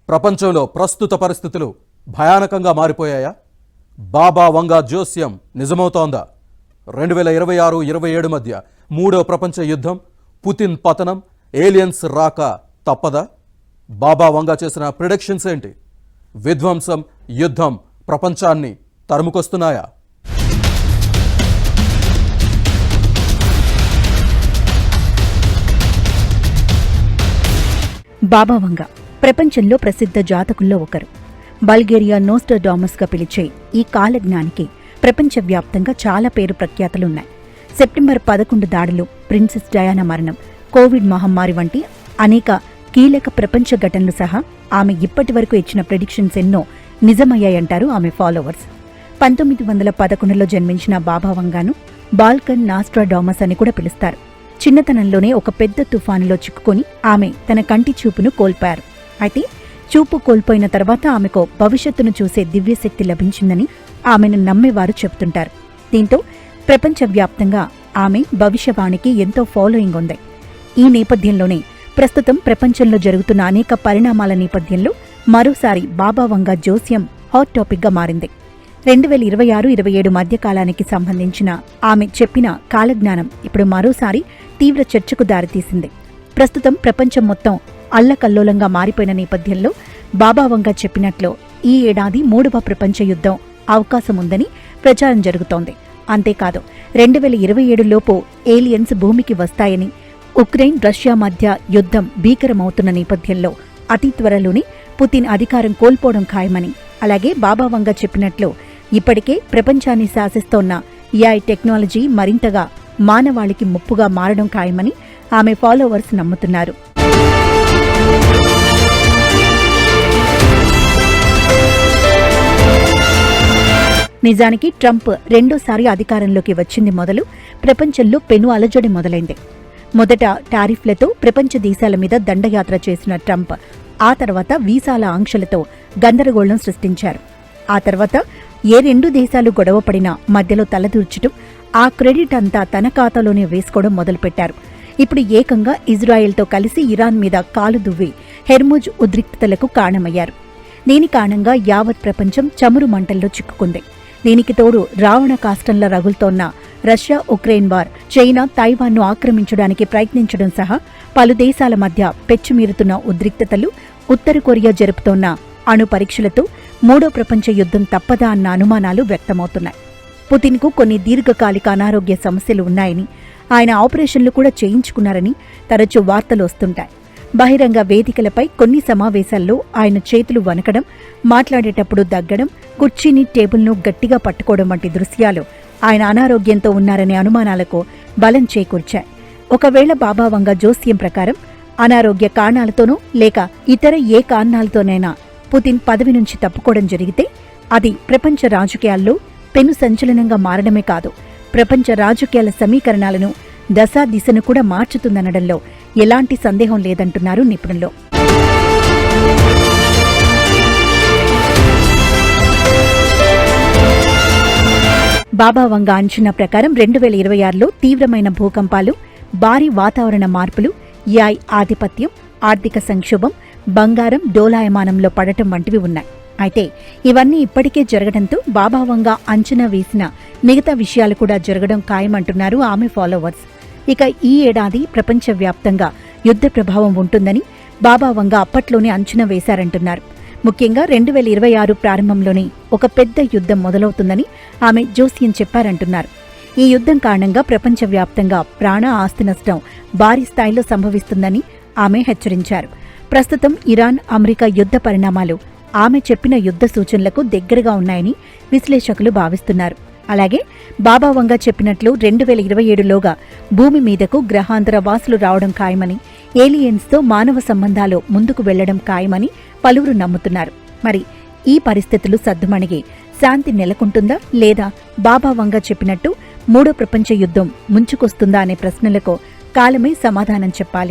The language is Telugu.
ప్రపంచంలో ప్రస్తుత పరిస్థితులు భయానకంగా మారిపోయాయా? బాబా వంగా జోస్యం నిజమవుతోందా? 2026-27 మధ్య మూడో ప్రపంచ యుద్ధం, పుతిన్ పతనం, ఏలియన్స్ రాక తప్పదా? బాబా వంగా చేసిన ప్రిడిక్షన్స్ ఏంటి? విధ్వంసం, యుద్ధం ప్రపంచాన్ని తరుముకొస్తున్నాయా? బాబా వంగా ప్రపంచంలో ప్రసిద్ధ జాతకుల్లో ఒకరు. బల్గేరియా నోస్ట్రడామస్గా పిలిచే ఈ కాలజ్ఞానికి ప్రపంచవ్యాప్తంగా చాలా పేరు ప్రఖ్యాతులున్నాయి. సెప్టెంబర్ 11 దాడులు, ప్రిన్సెస్ డయానా మరణం, కోవిడ్ మహమ్మారి వంటి అనేక కీలక ప్రపంచ ఘటనలు సహా ఆమె ఇప్పటి వరకు ఇచ్చిన ప్రెడిక్షన్స్ ఎన్నో నిజమయ్యాయంటారు ఆమె ఫాలోవర్స్. 1911లో జన్మించిన బాబా వంగాను బాల్కన్ నాస్ట్రాడామస్ అని కూడా పిలుస్తారు. చిన్నతనంలోనే ఒక పెద్ద తుఫానులో చిక్కుకొని ఆమె తన కంటి చూపును కోల్పోయారు. అయితే చూపు కోల్పోయిన తర్వాత ఆమెకు భవిష్యత్తును చూసే దివ్యశక్తి లభించిందని ఆమెను నమ్మేవారు చెబుతుంటారు. దీంతో ప్రపంచవ్యాప్తంగా ఆమె భవిష్యవాణికి ఎంతో ఫాలోయింగ్ ఉంది. ఈ నేపథ్యంలోనే ప్రస్తుతం ప్రపంచంలో జరుగుతున్న అనేక పరిణామాల నేపథ్యంలో మరోసారి బాబా వంగా జోస్యం హాట్ టాపిక్గా మారింది. 2026-27 మధ్యకాలానికి సంబంధించిన ఆమె చెప్పిన కాలజ్ఞానం ఇప్పుడు మరోసారి తీవ్ర చర్చకు దారితీసింది. ప్రస్తుతం ప్రపంచం మొత్తం అల్లకల్లోలంగా మారిపోయిన నేపథ్యంలో బాబా వంగా చెప్పినట్లు ఈ ఏడాది 3వ ప్రపంచ యుద్ధం అవకాశం ఉందని ప్రచారం జరుగుతోంది. అంతేకాదు 2027లోపు ఏలియన్స్ భూమికి వస్తాయని, ఉక్రెయిన్ రష్యా మధ్య యుద్ధం భీకరమవుతున్న నేపథ్యంలో అతి త్వరలోనే పుతిన్ అధికారం కోల్పోవడం ఖాయమని, అలాగే బాబా వంగా చెప్పినట్లు ఇప్పటికే ప్రపంచాన్ని శాసిస్తోన్న AI టెక్నాలజీ మరింతగా మానవాళికి ముప్పుగా మారడం ఖాయమని ఆమె ఫాలోవర్స్ నమ్ముతున్నారు. నిజానికి ట్రంప్ రెండోసారి అధికారంలోకి వచ్చింది మొదలు ప్రపంచంలో పెను అలజడి మొదలైంది. మొదట టారిఫ్లతో ప్రపంచ దేశాల మీద దండయాత్ర చేసిన ట్రంప్ ఆ తర్వాత వీసాల ఆంక్షలతో గందరగోళం సృష్టించారు. ఆ తర్వాత ఏ రెండు దేశాలు గొడవపడినా మధ్యలో తలదూర్చడం, ఆ క్రెడిట్ అంతా తన ఖాతాలోనే వేసుకోవడం మొదలుపెట్టారు. ఇప్పుడు ఏకంగా ఇజ్రాయెల్తో కలిసి ఇరాన్ మీద కాలు దువ్వి హెర్ముజ్ ఉద్రిక్తతలకు కారణమయ్యారు. దీని కారణంగా యావత్ ప్రపంచం చమురు మంటల్లో చిక్కుకుంది. దీనికి తోడు రావణ కాష్టంలా రగులుతోన్న రష్యా ఉక్రెయిన్ వార్, చైనా తైవాన్ను ఆక్రమించడానికి ప్రయత్నించడం సహా పలు దేశాల మధ్య పెచ్చుమీరుతున్న ఉద్రిక్తతలు, ఉత్తర కొరియా జరుపుతోన్న అణు పరీక్షలతో మూడో ప్రపంచ యుద్ధం తప్పదా అన్న అనుమానాలు వ్యక్తమవుతున్నాయి. పుతిన్కు కొన్ని దీర్ఘకాలిక అనారోగ్య సమస్యలు ఉన్నాయని, ఆయన ఆపరేషన్లు కూడా చేయించుకున్నారని తరచూ వార్తలు వస్తుంటాయి. బహిరంగ వేదికలపై కొన్ని సమావేశాల్లో ఆయన చేతులు వణకడం, మాట్లాడేటప్పుడు దగ్గడం, కుర్చీని టేబుల్ను గట్టిగా పట్టుకోవడం వంటి దృశ్యాలు ఆయన అనారోగ్యంతో ఉన్నారనే అనుమానాలకు బలం చేకూర్చాయి. ఒకవేళ బాబా వంగా జోస్యం ప్రకారం అనారోగ్య కారణాలతోనో లేక ఇతర ఏ కారణాలతోనైనా పుతిన్ పదవి నుంచి తప్పుకోవడం జరిగితే అది ప్రపంచ రాజకీయాల్లో పెను సంచలనంగా మారడమే కాదు, ప్రపంచ రాజకీయాల సమీకరణాలను, దశా దిశను కూడా మార్చుతుందనడంలో ఎలాంటి సందేహం లేదంటున్నారు నిపుణులు. బాబా వంగా అంచనా ప్రకారం 2026లో తీవ్రమైన భూకంపాలు, భారీ వాతావరణ మార్పులు, AI ఆధిపత్యం, ఆర్థిక సంక్షోభం, బంగారం డోలాయమానంలో పడటం వంటివి ఉన్నాయి. అయితే ఇవన్నీ ఇప్పటికే జరగడంతో బాబా వంగా అంచనా వేసిన మిగతా విషయాలు కూడా జరగడం ఖాయమంటున్నారు ఆమె ఫాలోవర్స్. ఇక ఈ ఏడాది ప్రపంచవ్యాప్తంగా యుద్ధ ప్రభావం ఉంటుందని బాబా వంగా అప్పట్లోనే అంచనా వేశారంటున్నారు. ముఖ్యంగా 2026 ప్రారంభంలోనే ఒక పెద్ద యుద్ధం మొదలవుతుందని ఆమె జోస్యం చెప్పారంటున్నారు. ఈ యుద్ధం కారణంగా ప్రపంచవ్యాప్తంగా ప్రాణ ఆస్తి నష్టం భారీ స్థాయిలో సంభవిస్తుందని ఆమె హెచ్చరించారు. ప్రస్తుతం ఇరాన్, అమెరికా యుద్ధ పరిణామాలు ఆమె చెప్పిన యుద్ధ సూచనలకు దగ్గరగా ఉన్నాయని విశ్లేషకులు భావిస్తున్నారు. అలాగే బాబా వంగా చెప్పినట్లు 2027లోగా భూమి మీదకు గ్రహాంతర వాసులు రావడం ఖాయమని, ఏలియన్స్తో మానవ సంబంధాలు ముందుకు వెళ్లడం ఖాయమని పలువురు నమ్ముతున్నారు. మరి ఈ పరిస్థితులు సద్దుమణిగి శాంతి నెలకొంటుందా లేదా బాబా వంగా చెప్పినట్టు మూడో ప్రపంచ యుద్ధం ముంచుకొస్తుందా అనే ప్రశ్నలకు కాలమే సమాధానం చెప్పాలి.